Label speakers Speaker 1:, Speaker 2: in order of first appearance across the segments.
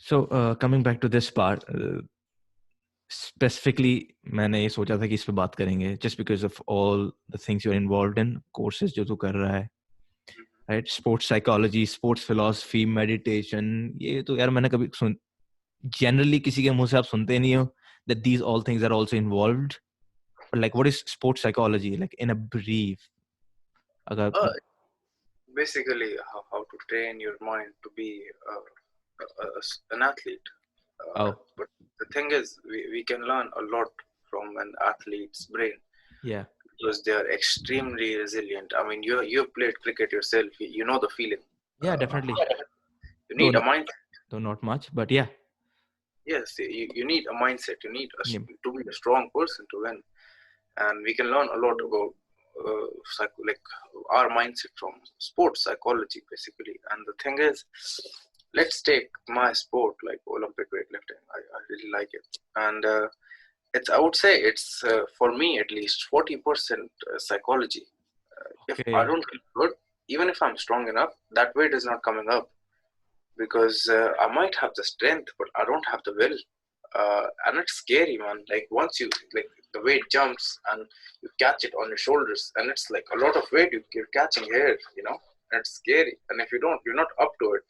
Speaker 1: So coming back to this part, specifically मैंने ये सोचा था कि इस पे बात करेंगे just because of all the things you're involved in, courses जो तू कर रहा है, right? Sports psychology, sports philosophy, meditation, ये तो यार मैंने कभी generally किसी के मुंह से आप सुनते नहीं हो that these all things are also involved. But like, what is sports psychology? Like in a brief, अगर
Speaker 2: Basically how to train your mind to be an athlete. But the thing is, we can learn a lot from an athlete's brain.
Speaker 1: Yeah.
Speaker 2: Because they are extremely resilient. I mean, you played cricket yourself. You know the feeling.
Speaker 1: Yeah, definitely.
Speaker 2: You need a mindset.
Speaker 1: Though not much, but yeah.
Speaker 2: Yes, you need a mindset. You need to be a strong person to win. And we can learn a lot about like our mindset from sports psychology, basically. And the thing is, let's take my sport, like Olympic weightlifting. I really like it. And I would say it's for me at least 40% psychology. If I don't feel good, even if I'm strong enough, that weight is not coming up because I might have the strength, but I don't have the will. And it's scary, man. Like once you like the weight jumps and you catch it on your shoulders, and it's like a lot of weight you're catching here, and it's scary. And if you're not up to it.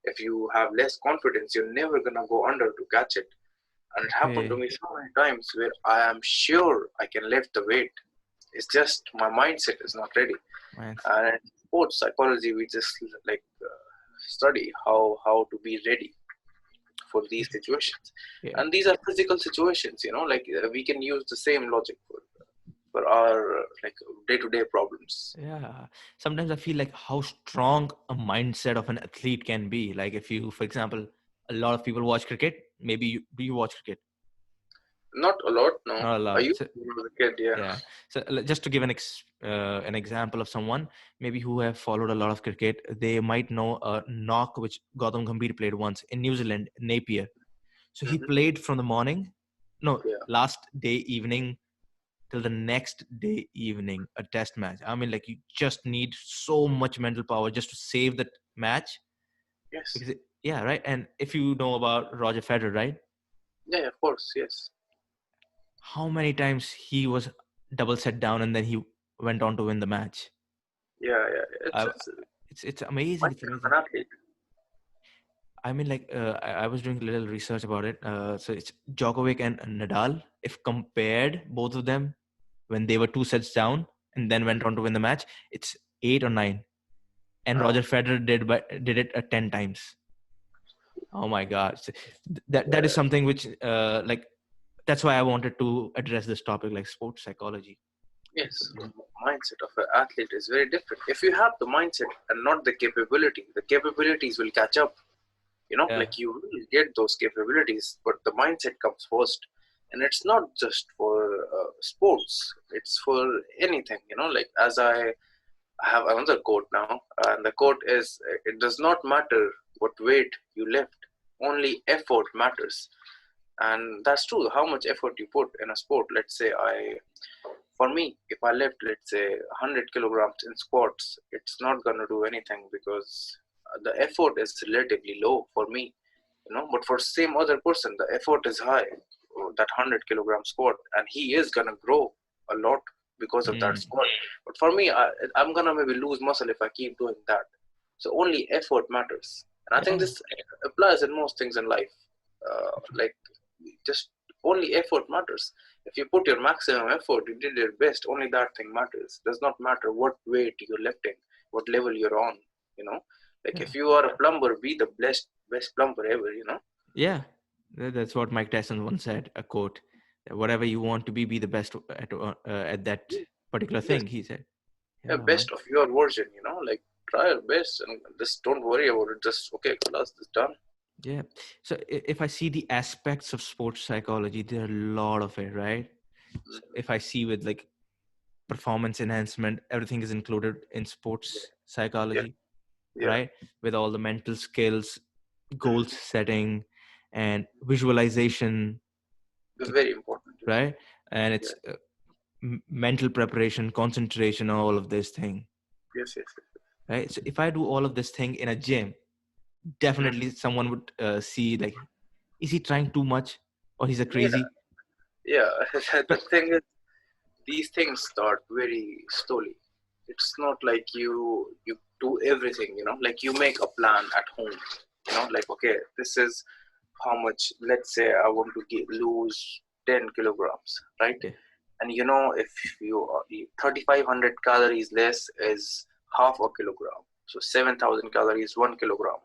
Speaker 2: If you have less confidence, you're never gonna go under to catch it. And it happened to me so many times where I am sure I can lift the weight. It's just my mindset is not ready.
Speaker 1: Nice.
Speaker 2: And in sports psychology, we just study how to be ready for these situations. Yeah. And these are physical situations, we can use the same logic for our day-to-day problems.
Speaker 1: Yeah. Sometimes I feel like how strong a mindset of an athlete can be. Like if you, for example, a lot of people watch cricket. Maybe do you watch cricket?
Speaker 2: Not a lot, no.
Speaker 1: Not a lot.
Speaker 2: I used to watch cricket, yeah.
Speaker 1: Yeah. So just to give an example of someone maybe who have followed a lot of cricket, they might know a knock which Gautam Gambhir played once in New Zealand, Napier. So he played from the morning, last day evening till the next day evening, a test match. I mean, like you just need so much mental power just to save that match.
Speaker 2: Yes.
Speaker 1: Because right. And if you know about Roger Federer, right?
Speaker 2: Yeah, of course, yes.
Speaker 1: How many times he was double set down and then he went on to win the match?
Speaker 2: Yeah.
Speaker 1: It's amazing. It's amazing. I mean, like I was doing a little research about it. So it's Djokovic and Nadal. If compared both of them when they were 2 sets down and then went on to win the match, it's 8 or 9. And Roger Federer did it 10 times. Oh my God! So that is something which that's why I wanted to address this topic, like sports psychology.
Speaker 2: Yes, the mindset of an athlete is very different. If you have the mindset and not the capability, the capabilities will catch up. Like you will get those capabilities, but the mindset comes first. And it's not just for sports; it's for anything. Like as I have another quote now, and the quote is: "It does not matter what weight you lift; only effort matters." And that's true. How much effort you put in a sport. Let's say for me, if I lift, let's say 100 kilograms in squats, it's not going to do anything because the effort is relatively low for me, but for same other person, the effort is high, that 100 kilogram squat, and he is going to grow a lot because of that squat. But for me, I'm going to maybe lose muscle if I keep doing that. So only effort matters. And I think this applies in most things in life. Just only effort matters. If you put your maximum effort, you did your best, only that thing matters. Does not matter what weight you're lifting, what level you're on, if you are a plumber, be the best plumber ever,
Speaker 1: Yeah, that's what Mike Tyson once said, a quote: whatever you want to be the best at that particular thing. He said,
Speaker 2: best of your version, try your best and just don't worry about it. Just class is done.
Speaker 1: Yeah. So if I see the aspects of sports psychology, there are a lot of it, right? So if I see with like performance enhancement, everything is included in sports psychology, right? With all the mental skills, goal setting, and visualization.
Speaker 2: Very important.
Speaker 1: Right? And it's mental preparation, concentration, all of this thing.
Speaker 2: Yes.
Speaker 1: Right? So if I do all of this thing in a gym, definitely someone would see like, is he trying too much or he's a crazy?
Speaker 2: Yeah. The
Speaker 1: But
Speaker 2: thing is, these things start very slowly. It's not like you do everything, like you make a plan at home, like, okay, this is how much, let's say I want to lose 10 kilograms, right?
Speaker 1: yeah,
Speaker 2: And if you are 3,500 calories less is half a kilogram, so 7,000 calories 1 kilogram.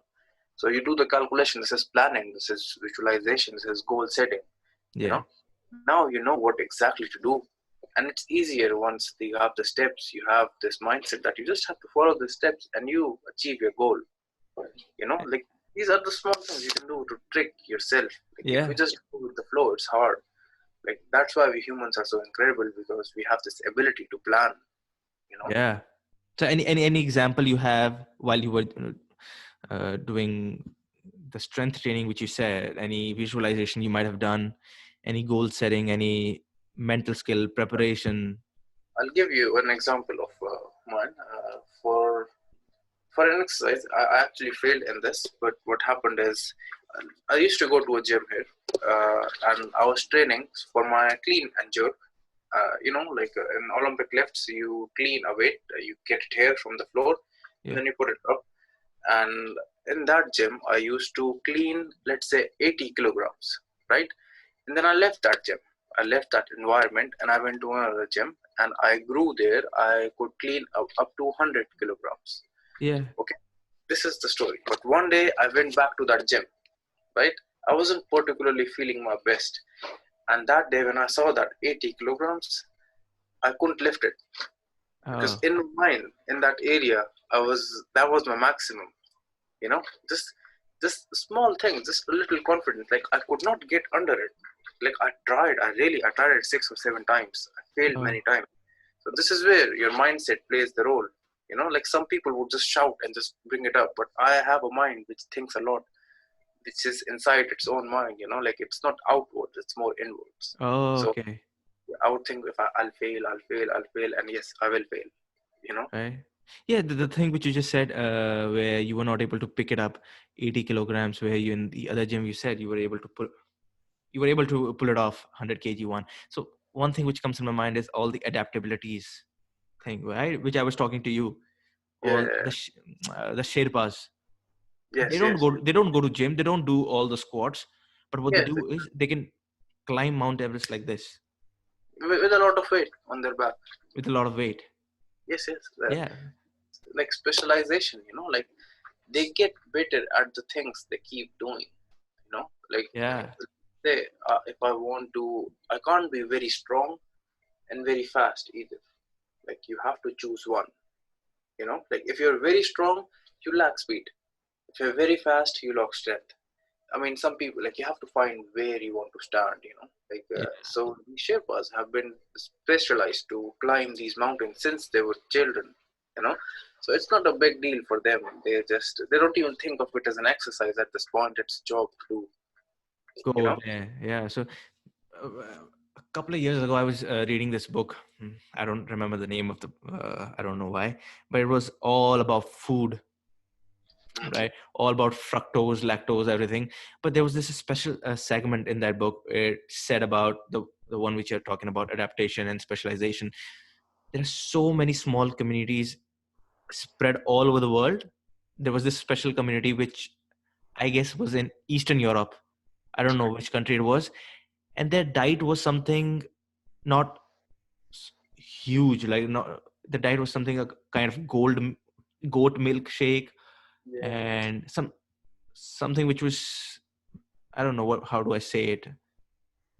Speaker 2: So you do the calculation. This is planning, this is visualization, this is goal setting. you
Speaker 1: yeah,
Speaker 2: know Now you know what exactly to do, and it's easier once you have the steps. You have this mindset that you just have to follow the steps and you achieve your goal. Like, these are the small things you can do to trick yourself. Like, if
Speaker 1: yeah,
Speaker 2: you just go with the flow, it's hard. Like, that's why we humans are so incredible, because we have this ability to plan. you know
Speaker 1: yeah. So any example you have while you were doing the strength training, which you said, any visualization you might have done, any goal setting, any mental skill preparation?
Speaker 2: I'll give you an example of mine. For an exercise, I actually failed in this, but what happened is, I used to go to a gym here, and I was training for my clean and jerk. Like in Olympic lifts, you clean a weight, you get it here from the floor, and
Speaker 1: Yeah,
Speaker 2: then you put it up. And in that gym, I used to clean, let's say, 80 kilograms, right? And then I left that gym. I left that environment and I went to another gym, and I grew there. I could clean up to 100 kilograms.
Speaker 1: yeah.
Speaker 2: Okay, this is the story. But one day I went back to that gym, right? I wasn't particularly feeling my best. And that day, when I saw that 80 kilograms, I couldn't lift it, because
Speaker 1: Oh,
Speaker 2: in mine, in that area, that was my maximum. You know, just just small thing, just a little confidence. Like, I could not get under it. Like, I tried it 6 or 7 times. I failed
Speaker 1: oh,
Speaker 2: many times. So this is where your mindset plays the role. Like, some people would just shout and just bring it up, but I have a mind which thinks a lot, which is inside its own mind. Like, it's not outwards, it's more inwards.
Speaker 1: oh,
Speaker 2: So
Speaker 1: okay.
Speaker 2: I would think, if I'll fail, I'll fail, and yes, I will fail. You know,
Speaker 1: Right. Yeah, the thing which you just said, where you were not able to pick it up 80 kilograms, where you in the other gym, you said you were able to pull it off 100 kg one. So one thing which comes in my mind is all the adaptabilities thing, right? Which I was talking to you,
Speaker 2: yeah,
Speaker 1: all
Speaker 2: yeah.
Speaker 1: the Sherpas.
Speaker 2: Yes, yes,
Speaker 1: They don't go to gym. They don't do all the squats, but what they
Speaker 2: yes,
Speaker 1: do is they can climb Mount Everest like this
Speaker 2: with a lot of weight on their back.
Speaker 1: with a lot of weight.
Speaker 2: Yes, yes.
Speaker 1: Yeah,
Speaker 2: Like specialization, like they get better at the things they keep doing. Like,
Speaker 1: yeah,
Speaker 2: say, if I can't be very strong and very fast either. Like, you have to choose one. Like, if you're very strong, you lack speed. If you're very fast, you lack strength. I mean, some people, like, you have to find where you want to stand. Like,
Speaker 1: yeah,
Speaker 2: so the Sherpas have been specialized to climb these mountains since they were children. You know, so it's not a big deal for them. They don't even think of it as an exercise at this point. It's a job to do. You
Speaker 1: go
Speaker 2: know,
Speaker 1: there. Yeah. So uh, a couple of years ago, I was reading this book. I don't remember the name of the. I don't know why, but it was all about food,
Speaker 2: mm,
Speaker 1: right? All about fructose, lactose, everything. But there was this special segment in that book. It said about the one which you're talking about, adaptation and specialization. There are so many small communities spread all over the world. There was this special community which I guess was in Eastern Europe. I don't know which country it was, and their diet was something not huge. Like, not the diet was something a kind of goat milk shake
Speaker 2: yeah,
Speaker 1: and something which was, I don't know how do I say it,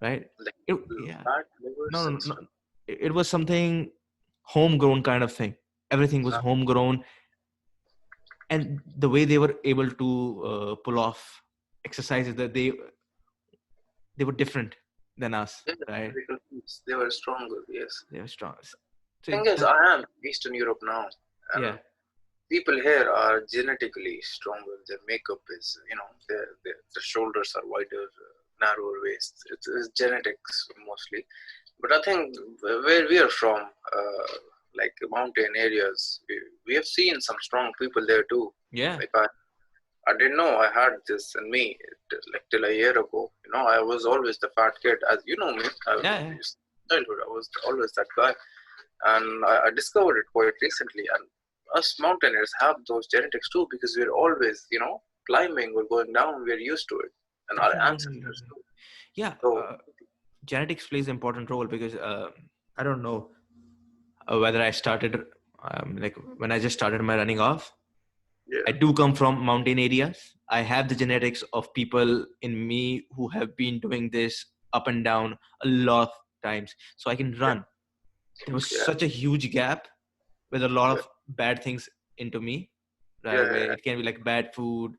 Speaker 1: right?
Speaker 2: like
Speaker 1: Yeah,
Speaker 2: fat livers
Speaker 1: no, no,
Speaker 2: and
Speaker 1: no.
Speaker 2: stuff.
Speaker 1: It was something homegrown kind of thing. Everything was
Speaker 2: Uh,
Speaker 1: homegrown, and the way they were able to pull off exercises, that they were different than us,
Speaker 2: yeah,
Speaker 1: right?
Speaker 2: physical foods, they were stronger. Yes.
Speaker 1: They were strong. So
Speaker 2: Thing is,
Speaker 1: that,
Speaker 2: I am Eastern Europe now,
Speaker 1: yeah,
Speaker 2: and people here are genetically stronger. Their makeup is, their shoulders are wider, narrower waists. It's genetics mostly. But I think where we are from, like mountain areas, we have seen some strong people there too.
Speaker 1: yeah,
Speaker 2: Like, I didn't know I had this in me like till a year ago. I was always the fat kid, as you know me.
Speaker 1: Yeah.
Speaker 2: Childhood, I was always that guy, and I discovered it quite recently. And us mountaineers have those genetics too, because we're always, climbing, we're going down, we're used to it, and our
Speaker 1: Definitely, definitely,
Speaker 2: ancestors
Speaker 1: definitely.
Speaker 2: too.
Speaker 1: Yeah.
Speaker 2: So
Speaker 1: Genetics plays an important role because I don't know whether I started like when I just started my running off.
Speaker 2: yeah,
Speaker 1: I do come from mountain areas. I have the genetics of people in me who have been doing this up and down a lot of times, so I can
Speaker 2: yeah,
Speaker 1: run. There was
Speaker 2: yeah,
Speaker 1: such a huge gap with a lot
Speaker 2: yeah,
Speaker 1: of bad things into me, right?
Speaker 2: yeah,
Speaker 1: Where
Speaker 2: yeah,
Speaker 1: it can be like bad food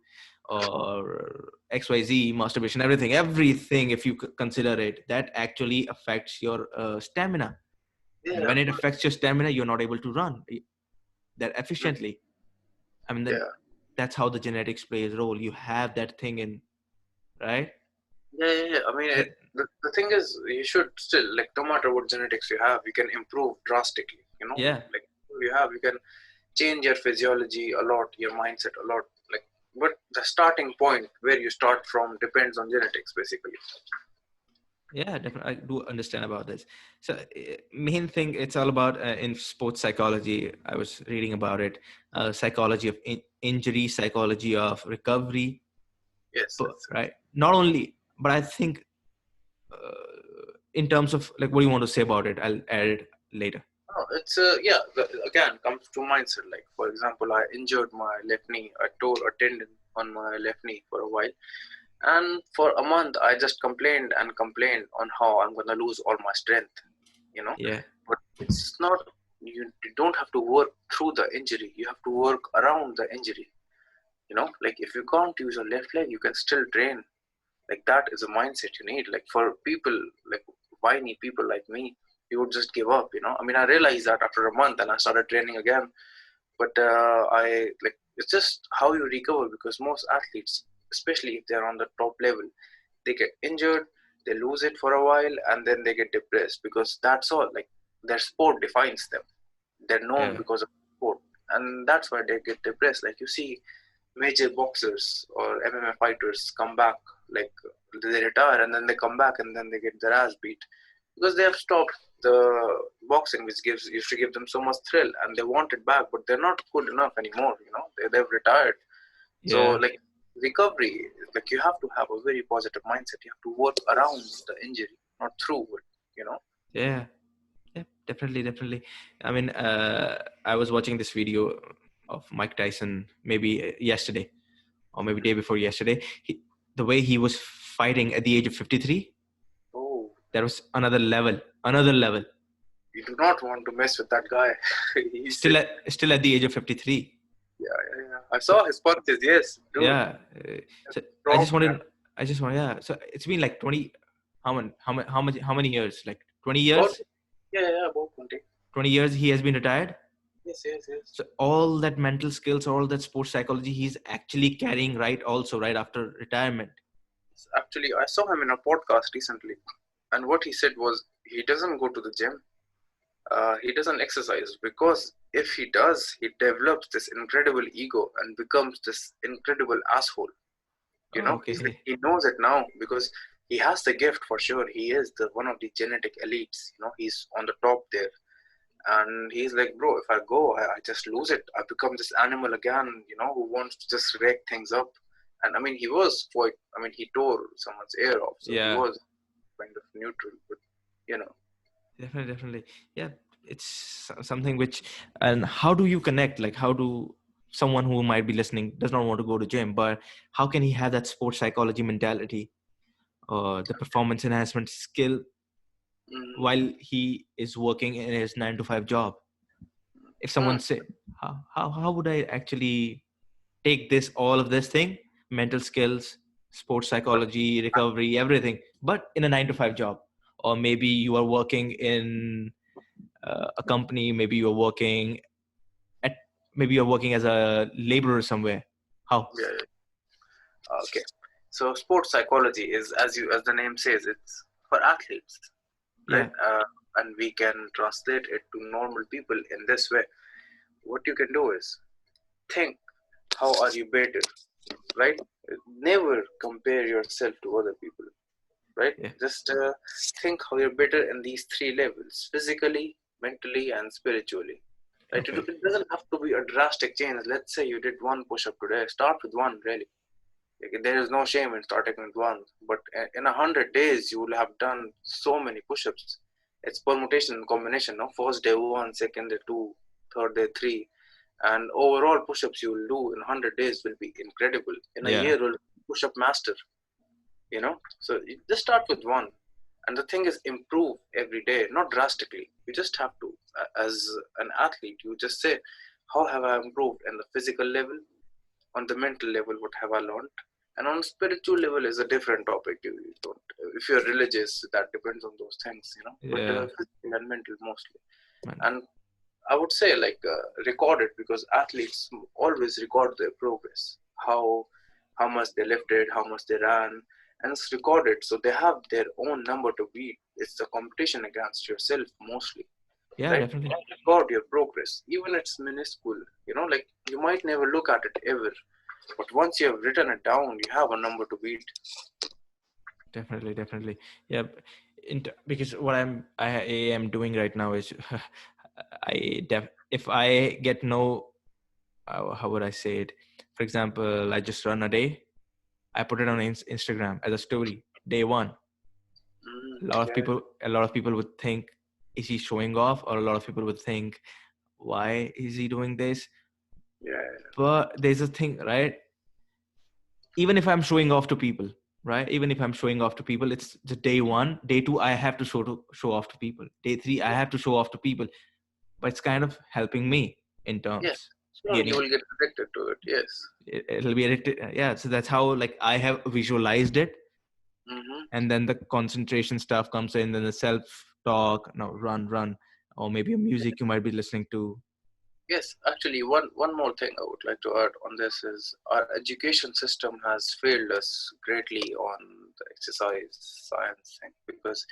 Speaker 1: or XYZ, masturbation, everything. If you consider it, that actually affects your stamina. And
Speaker 2: yeah,
Speaker 1: when
Speaker 2: of
Speaker 1: it
Speaker 2: course.
Speaker 1: affects your stamina, you're not able to run that
Speaker 2: Mm,
Speaker 1: efficiently. I mean, then
Speaker 2: yeah.
Speaker 1: that's how the genetics plays a role. You have that thing in, right?
Speaker 2: Yeah, yeah, yeah. I mean,
Speaker 1: That,
Speaker 2: the thing is, you should still, like, no matter what genetics you have, you can improve drastically.
Speaker 1: yeah,
Speaker 2: Like, you can change your physiology a lot, your mindset a lot. Like, but the starting point where you start from depends on genetics, basically.
Speaker 1: yeah, definitely. I do understand about this. So, main thing, it's all about in sports psychology. I was reading about it. Psychology of injury, psychology of recovery,
Speaker 2: Yes,
Speaker 1: but
Speaker 2: yes.
Speaker 1: right. Not only, but I think in terms of like, what do you want to say about it? I'll add it later.
Speaker 2: Oh, it's yeah. Again, comes to mindset. Like, for example, I injured my left knee. I tore a tendon on my left knee for a while. And for a month, I just complained and complained on how I'm going to lose all my strength, you know.
Speaker 1: Yeah,
Speaker 2: But it's not, you don't have to work through the injury. You have to work around the injury, Like if you can't use your left leg, you can still train. Like that is a mindset you need. Like for people, like whiny people like me, you would just give up. I mean, I realized that after a month and I started training again. But I like it's just how you recover, because most athletes, especially if they're on the top level, they get injured, they lose it for a while, and then they get depressed, because that's all. Like their sport defines them. They're known
Speaker 1: yeah,
Speaker 2: because of sport, and that's why they get depressed. Like you see major boxers or MMA fighters come back, like they retire and then they come back and then they get their ass beat, because they have stopped the boxing, which used to give them so much thrill, and they want it back, but they're not good enough anymore. They've retired. So
Speaker 1: yeah,
Speaker 2: like recovery, like you have to have a very positive mindset. You have to work around the injury, not through it.
Speaker 1: yeah. Yeah, definitely, definitely. I mean, I was watching this video of Mike Tyson maybe yesterday or maybe day before yesterday. The way he was fighting at the age of 53,
Speaker 2: Oh,
Speaker 1: that was another level, another level.
Speaker 2: you do not want to mess with that guy. He's
Speaker 1: Still at the age of 53.
Speaker 2: yeah, yeah, yeah. I
Speaker 1: So
Speaker 2: saw his punches. Yes, dude.
Speaker 1: yeah, so
Speaker 2: Strong man.
Speaker 1: I just want, yeah. So it's been like 20. How many years? Like 20
Speaker 2: About
Speaker 1: years.
Speaker 2: yeah, yeah, yeah, about 20.
Speaker 1: 20 years he has been retired.
Speaker 2: Yes, yes, yes.
Speaker 1: So all that mental skills, all that sports psychology, he's actually carrying right also right after retirement.
Speaker 2: Actually, I saw him in a podcast recently, and what he said was he doesn't go to the gym. He doesn't exercise, because if he does, he develops this incredible ego and becomes this incredible asshole.
Speaker 1: Oh,
Speaker 2: He's like
Speaker 1: okay.
Speaker 2: he knows it now, because he has the gift for sure. He is the one of the genetic elites. He's on the top there, and he's like, bro, if I go, I just lose it. I become this animal again. Who wants to just wreck things up. And I mean, he was quite. I mean, he tore someone's ear off, so he
Speaker 1: Yeah,
Speaker 2: was kind of neutral. But you know,
Speaker 1: definitely, definitely. Yeah, it's something which, and how do you connect? Like, how do someone who might be listening does not want to go to gym, but how can he have that sports psychology mentality or the performance enhancement skill
Speaker 2: mm,
Speaker 1: while he is working in his 9 to 5 job? If someone
Speaker 2: mm,
Speaker 1: say, how would I actually take this all of this thing, mental skills, sports
Speaker 2: but
Speaker 1: psychology, recovery, everything, but in a 9 to 5 job? Or maybe you are working in a company, maybe you're working at maybe you're working as a laborer somewhere. How?
Speaker 2: yeah, yeah. Okay. So sports psychology is, as the name says, it's for athletes, right?
Speaker 1: Yeah,
Speaker 2: And we can translate it to normal people in this way. What you can do is think, how are you better? right? Never compare yourself to other people, right?
Speaker 1: Yeah.
Speaker 2: Just think how you're better in these three levels: physically, mentally, and spiritually. Right?
Speaker 1: Okay.
Speaker 2: It doesn't have to be a drastic change. Let's say you did one push-up today. Start with one, really. Like, there is no shame in starting with one. But in 100 days, you will have done so many push-ups. It's permutation and combination. No, first day one, second day two, third day three, and overall push-ups you will do in 100 days will be incredible. In a
Speaker 1: Yeah.
Speaker 2: year, you'll push-up master. So you just start with one, and the thing is improve every day, not drastically. You just have to, as an athlete, you just say, how have I improved in the physical level? On the mental level, what have I learned? And on spiritual level is a different topic. You don't, if you're religious, that depends on those things. But
Speaker 1: Yeah.
Speaker 2: physical and mental mostly.
Speaker 1: Man.
Speaker 2: And I would say, like, record it, because athletes always record their progress. How much they lifted, how much they ran, and it's recorded. So they have their own number to beat. It's a competition against yourself mostly,
Speaker 1: Yeah,
Speaker 2: right?
Speaker 1: definitely.
Speaker 2: Record your progress, even it's minuscule. Like, you might never look at it ever, but once you have written it down, you have a number to beat.
Speaker 1: Definitely, definitely. Yeah, because what I am doing right now is if I get no, how would I say it? For example, I just run a day. I put it on Instagram as a story. Day one.
Speaker 2: Yeah,
Speaker 1: A lot of people would think, is he showing off? Or a lot of people would think, why is he doing this?
Speaker 2: yeah,
Speaker 1: But there's a thing, right? Even if I'm showing off to people, right? Even if I'm showing off to people, it's the day one. Day two, I have to show off to people. Day three, I
Speaker 2: yeah,
Speaker 1: have to show off to people. But it's kind of helping me in
Speaker 2: yeah.
Speaker 1: terms
Speaker 2: Soon you
Speaker 1: gaining.
Speaker 2: will get addicted to it. Yes.
Speaker 1: It'll be addicted. Yeah. So that's how, like, I have visualized it,
Speaker 2: Mm-hmm.
Speaker 1: and then the concentration stuff comes in. Then the self talk. No, run, or maybe a music you might be listening to.
Speaker 2: Yes, actually, one more thing I would like to add on this is our education system has failed us greatly on the exercise science thing, because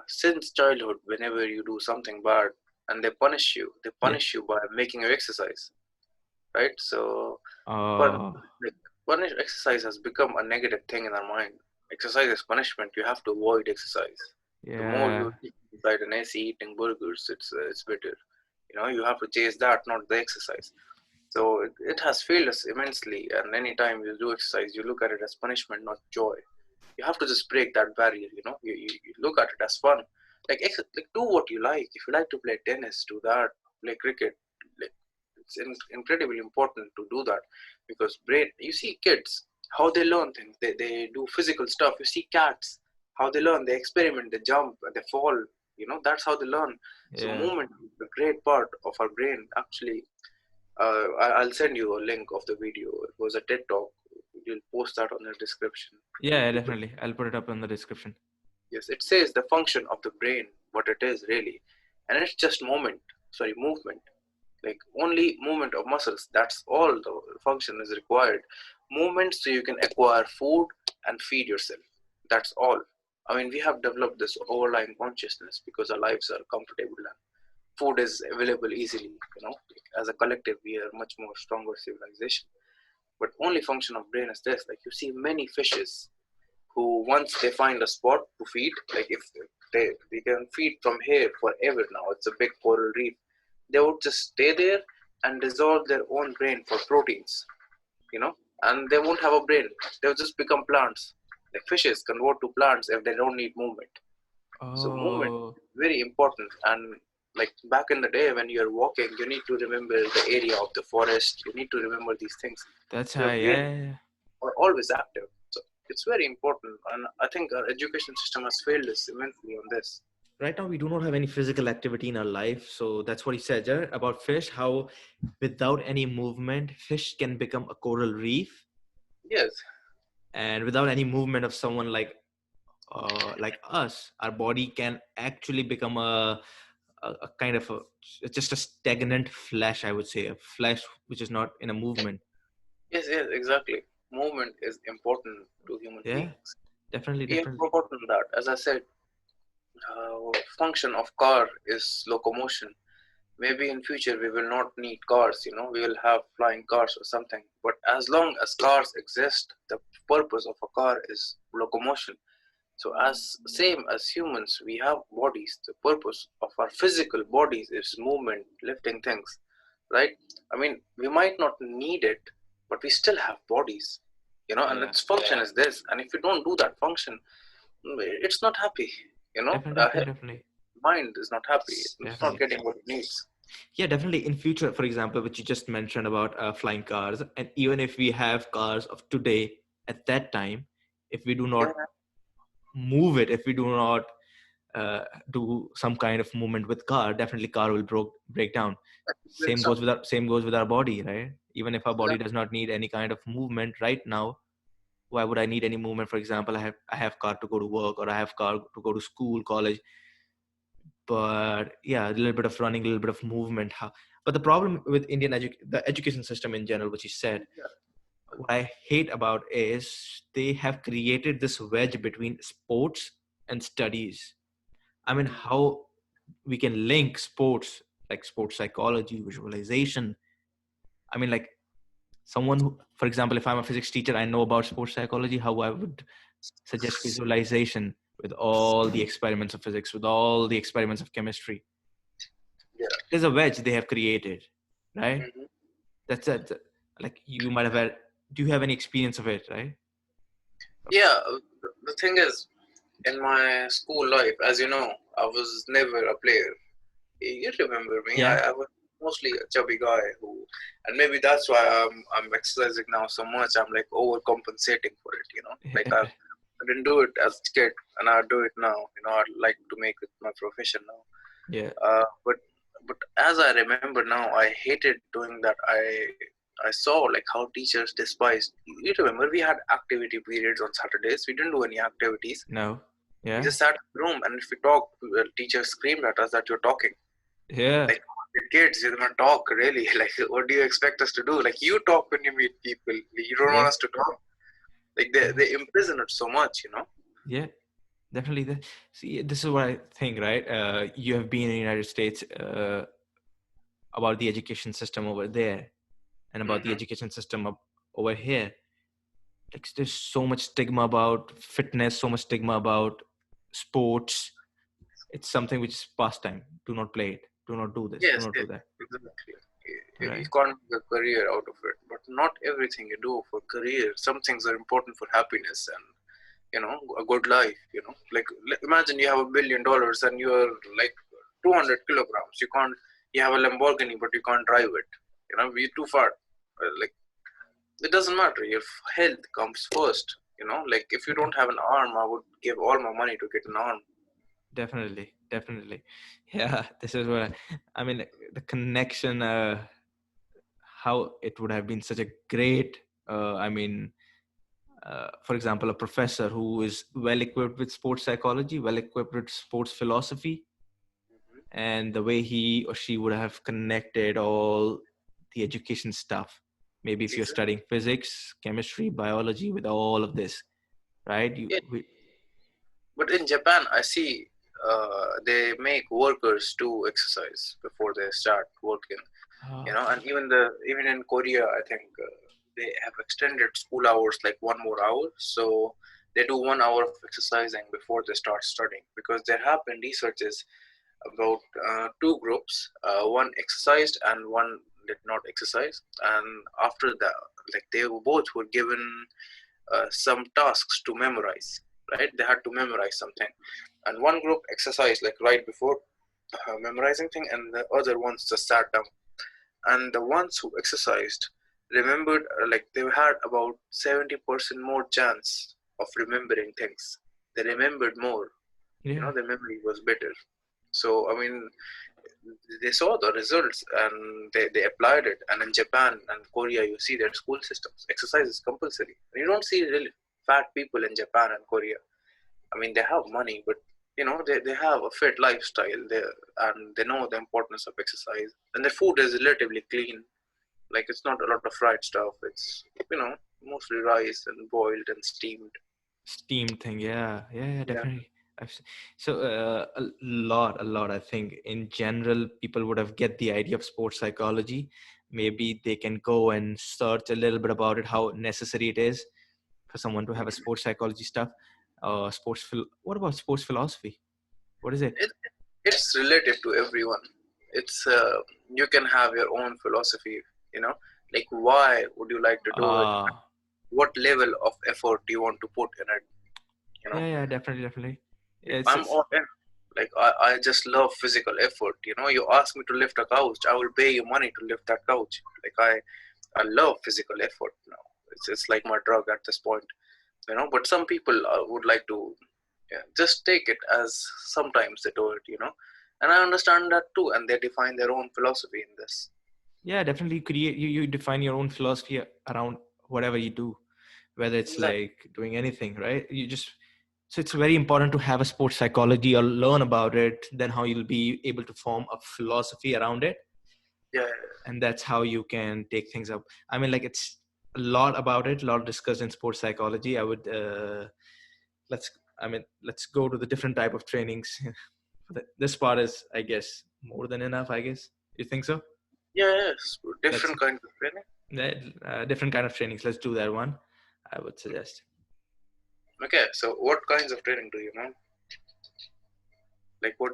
Speaker 2: since childhood, whenever you do something bad and they
Speaker 1: Yeah.
Speaker 2: punish you by making you exercise, right? So, but
Speaker 1: Uh.
Speaker 2: like, exercise has become a negative thing in our mind. Exercise is punishment. You have to avoid exercise. The more
Speaker 1: Yeah.
Speaker 2: you sit inside an AC eating burgers, it's better. You have to chase that, not the exercise. So it has failed us immensely. And anytime you do exercise, you look at it as punishment, not joy. You have to just break that barrier. You look at it as fun. Like, do what you like. If you like to play tennis, do that. Play cricket. Like, it's incredibly important to do that, because brain. You see kids how they learn things. They do physical stuff. You see cats how they learn. They experiment. They jump. They fall. That's how they learn. So
Speaker 1: Yeah.
Speaker 2: movement is a great part of our brain. Actually, I'll send you a link of the video. It was a TED talk. You'll post that on the description.
Speaker 1: Yeah.
Speaker 2: People,
Speaker 1: Definitely. I'll put it up in the description.
Speaker 2: yes, it says the function of the brain, what it is really, and it's just movement. Like, only movement of muscles. That's all the function is required. Movement so you can acquire food and feed yourself. That's all. I mean, we have developed this overlying consciousness because our lives are comfortable and food is available easily. As a collective, we are much more stronger civilization. But only function of brain is this. Like, you see many fishes who, once they find a spot to feed, like, if they can feed from here forever now, it's a big coral reef, they would just stay there and dissolve their own brain for proteins, you know, and they won't have a brain. They'll just become plants. Like, fishes convert to plants if they don't need movement. So movement
Speaker 1: Oh,
Speaker 2: is very important. And like, back in the day when you're walking, you need to remember the area of the forest. You need to remember these things.
Speaker 1: that's
Speaker 2: Your
Speaker 1: high.
Speaker 2: brain
Speaker 1: Yeah.
Speaker 2: are always active. So it's very important. And I think our education system has failed us immensely on this.
Speaker 1: Right now, we do not have any physical activity in our life. So that's what he said, yeah, about fish, how without any movement, fish can become a coral reef.
Speaker 2: Yes,
Speaker 1: And without any movement of someone like us, our body can actually become a kind of just a stagnant flesh, I would say, a flesh which is not in a movement.
Speaker 2: yes, exactly. Movement is important to human
Speaker 1: Yeah,
Speaker 2: beings.
Speaker 1: definitely,
Speaker 2: We have
Speaker 1: definitely.
Speaker 2: forgotten that. As I said, function of car is locomotion. maybe in future we will not need cars, we will have flying cars or something. But as long as cars exist, the purpose of a car is locomotion. So as same as humans, we have bodies. The purpose of our physical bodies is movement, lifting things, right? I mean, we might not need it, but we still have bodies, and its function is this. And if you don't do that function, it's not happy,
Speaker 1: Definitely.
Speaker 2: Mind is not happy. It's not
Speaker 1: Definitely.
Speaker 2: getting what it needs.
Speaker 1: Yeah, definitely. In future, for example, which you just mentioned about flying cars, and even if we have cars of today, at that time, if we do not
Speaker 2: Yeah,
Speaker 1: move it, if we do not do some kind of movement with car, definitely car will break down.
Speaker 2: will
Speaker 1: Same
Speaker 2: stop.
Speaker 1: goes with our body, right? Even if our body
Speaker 2: Exactly.
Speaker 1: does not need any kind of movement right now, why would I need any movement? For example, I have car to go to work, or I have car to go to school, college. But yeah, a little bit of running, a little bit of movement. But the problem with the education system in general, which you said, what I hate about is they have created this wedge between sports and studies. I mean, how we can link sports, like sports psychology, visualization. I mean, like someone who, for example, if I'm a physics teacher, I know about sports psychology, how I would suggest visualization with all the experiments of physics, with all the experiments of chemistry.
Speaker 2: Yeah.
Speaker 1: There's a wedge they have created, right?
Speaker 2: Mhm.
Speaker 1: That's it. Like you might have had. Do you have any experience of it, right?
Speaker 2: Yeah, the thing is, in my school life, as you know, I was never a player. You remember me?
Speaker 1: Yeah.
Speaker 2: I was mostly a chubby guy and maybe that's why I'm exercising now so much. I'm like overcompensating for it. Like I didn't do it as a kid, and I do it now. I'd like to make it my profession now.
Speaker 1: Yeah.
Speaker 2: But as I remember now, I hated doing that. I saw like how teachers despised. You remember we had activity periods on Saturdays. We didn't do any activities.
Speaker 1: No.
Speaker 2: We
Speaker 1: Yeah.
Speaker 2: just sat in the room, and if we talked, teachers screamed at us that you're talking.
Speaker 1: Yeah.
Speaker 2: Like, you're kids, you're gonna talk really. Like, what do you expect us to do? Like, you talk when you meet people. You don't want
Speaker 1: Yeah.
Speaker 2: us to talk. Like, they imprison it so much.
Speaker 1: Yeah. Definitely. See, this is what I think, right? You have been in the United States, about the education system over there and about the
Speaker 2: Hmm.
Speaker 1: education system over here. Like, there's so much stigma about fitness, so much stigma about sports. It's something which is pastime. Do not play it. Do not do this. Do
Speaker 2: Yes,
Speaker 1: not do
Speaker 2: yes,
Speaker 1: that.
Speaker 2: exactly. You
Speaker 1: Right.
Speaker 2: can't make a career out of it, but not everything you do for career. Some things are important for happiness and a good life. Like imagine you have $1 billion and you're like 200 kilograms. You have a Lamborghini, but you can't drive it. You're too far. Like it doesn't matter. Your health comes first. Like if you don't have an arm, I would give all my money to get an arm.
Speaker 1: Definitely. Yeah, this is what I mean. The connection, how it would have been such a great. I mean, for example, a professor who is well equipped with sports psychology, well equipped with sports philosophy, and the way he or she would have connected all the education stuff. Maybe if you're
Speaker 2: Exactly.
Speaker 1: studying physics, chemistry, biology, with all of this, right?
Speaker 2: Yeah. But in Japan, I see they make workers do exercise before they start working. And even in Korea, I think they have extended school hours like 1 more hour. So they do 1 hour of exercising before they start studying because there have been researches about two groups. One exercised and one did not exercise. And after that, like they both were given some tasks to memorize. Right? They had to memorize something, and one group exercised like right before memorizing thing, and the other ones just sat down. And the ones who exercised remembered like they had about 70% more chance of remembering things. They remembered more.
Speaker 1: Yeah.
Speaker 2: The memory was better. So I mean, they saw the results and they applied it. And in Japan and Korea, you see their school systems. Exercise is compulsory. You don't see really fat people in Japan and Korea. I mean, they have money, but they have a fit lifestyle. And they know the importance of exercise. And their food is relatively clean. Like it's not a lot of fried stuff. It's mostly rice and boiled and steamed.
Speaker 1: Steam thing. Yeah.
Speaker 2: Yeah.
Speaker 1: Definitely. So a lot. I think in general, people would have get the idea of sports psychology. Maybe they can go and search a little bit about it, how necessary it is for someone to have a sports psychology stuff. What about sports philosophy? What is it?
Speaker 2: it, it's relative to everyone. It's you can have your own philosophy, you know, like why would you like to do it,
Speaker 1: Ah,
Speaker 2: what level of effort do you want to put in it, you know.
Speaker 1: yeah, definitely, definitely.
Speaker 2: Like, I'm
Speaker 1: It's
Speaker 2: all in. Like I just love physical effort, you know. You ask me to lift a couch, I will pay you money to lift that couch. Like I love physical effort now. It's like my drug at this point, you know. But some people would like to, yeah, just take it as sometimes they do it, you know. And I understand that too, and they define their own philosophy in this.
Speaker 1: yeah, definitely create you define your own philosophy around whatever you do, whether it's
Speaker 2: Exactly.
Speaker 1: like doing anything, right? You just so it's very important to have a sports psychology or learn about it, then how you'll be able to form a philosophy around it,
Speaker 2: Yeah,
Speaker 1: and that's how you can take things up. I mean, like, it's a lot about it, a lot discussed in sports psychology. I would let's let's go to the different type of trainings. This part is, I guess, more than enough, I guess. You think so?
Speaker 2: yeah, yes.
Speaker 1: Let's
Speaker 2: Different kinds of training.
Speaker 1: different kind of trainings. Let's do that one, I would suggest.
Speaker 2: Okay, so what kinds of training do you know? Like what